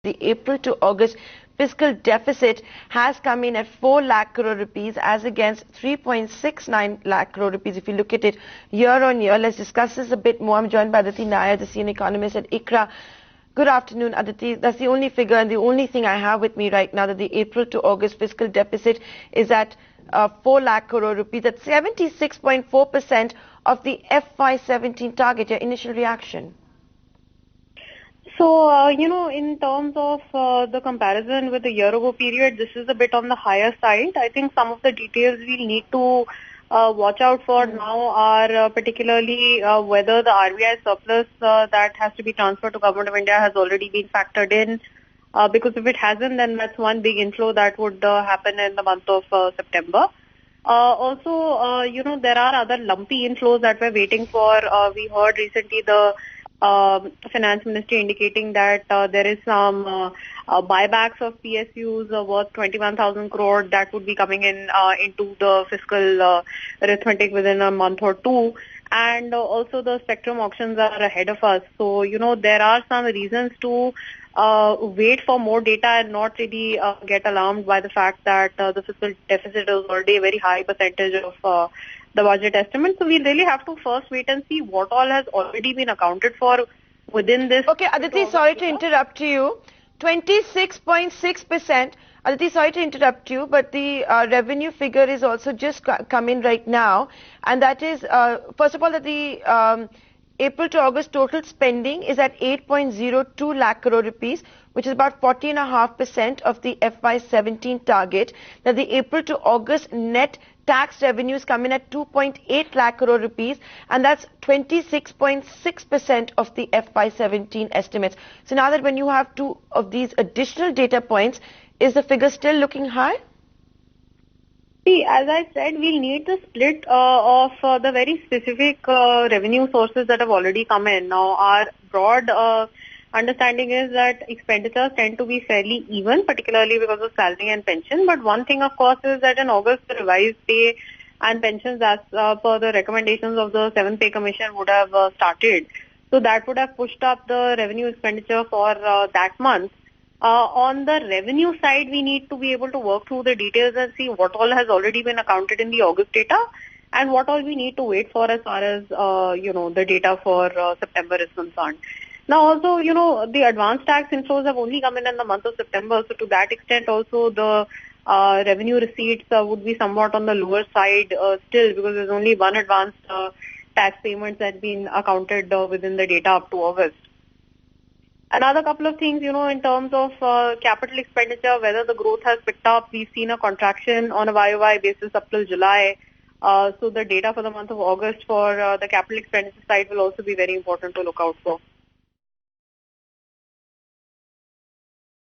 The April to August fiscal deficit has come in at 4 lakh crore rupees as against 3.69 lakh crore rupees. If you look at it year on year, let's discuss this a bit more. I'm joined by Aditi Nair, the senior economist at ICRA. Good afternoon, Aditi. That's the only figure and the only thing I have with me right now, that the April to August fiscal deficit is at 4 lakh crore rupees. That's 76.4% of the FY17 target. Your initial reaction? So, in terms of the comparison with the year-ago period, this is a bit on the higher side. I think some of the details we'll need to watch out for now are particularly whether the RBI surplus that has to be transferred to Government of India has already been factored in. Because if it hasn't, then that's one big inflow that would happen in the month of September. Also, there are other lumpy inflows that we're waiting for. We heard recently the Finance Ministry indicating that there is some buybacks of PSUs worth 21,000 crore that would be coming in into the fiscal arithmetic within a month or two. And also the spectrum auctions are ahead of us. So, there are some reasons to wait for more data and not really get alarmed by the fact that the fiscal deficit is already a very high percentage of the budget estimate. So we really have to first wait and see what all has already been accounted for within this. Okay, Aditi, sorry to interrupt you. 26.6%. Aditi, sorry to interrupt you, but the revenue figure is also just come in right now. And that is, first of all, that the April to August total spending is at 8.02 lakh crore rupees, which is about 40.5% of the FY17 target. Now, the April to August net tax revenues come in at 2.8 lakh crore rupees, and that's 26.6% of the FY17 estimates. So now that when you have two of these additional data points, is the figure still looking high? See, as I said, we'll need the split of the very specific revenue sources that have already come in. Now, our broad understanding is that expenditures tend to be fairly even, particularly because of salary and pension. But one thing, of course, is that in August, the revised pay and pensions as per the recommendations of the 7th Pay Commission would have started. So that would have pushed up the revenue expenditure for that month. On the revenue side, we need to be able to work through the details and see what all has already been accounted in the August data and what all we need to wait for as far as, the data for September is concerned. Now also, the advance tax inflows have only come in the month of September. So to that extent also the revenue receipts would be somewhat on the lower side still, because there's only one advance tax payment that's been accounted within the data up to August. Another couple of things, in terms of capital expenditure, whether the growth has picked up. We've seen a contraction on a YOY basis up till July. So the data for the month of August for the capital expenditure side will also be very important to look out for.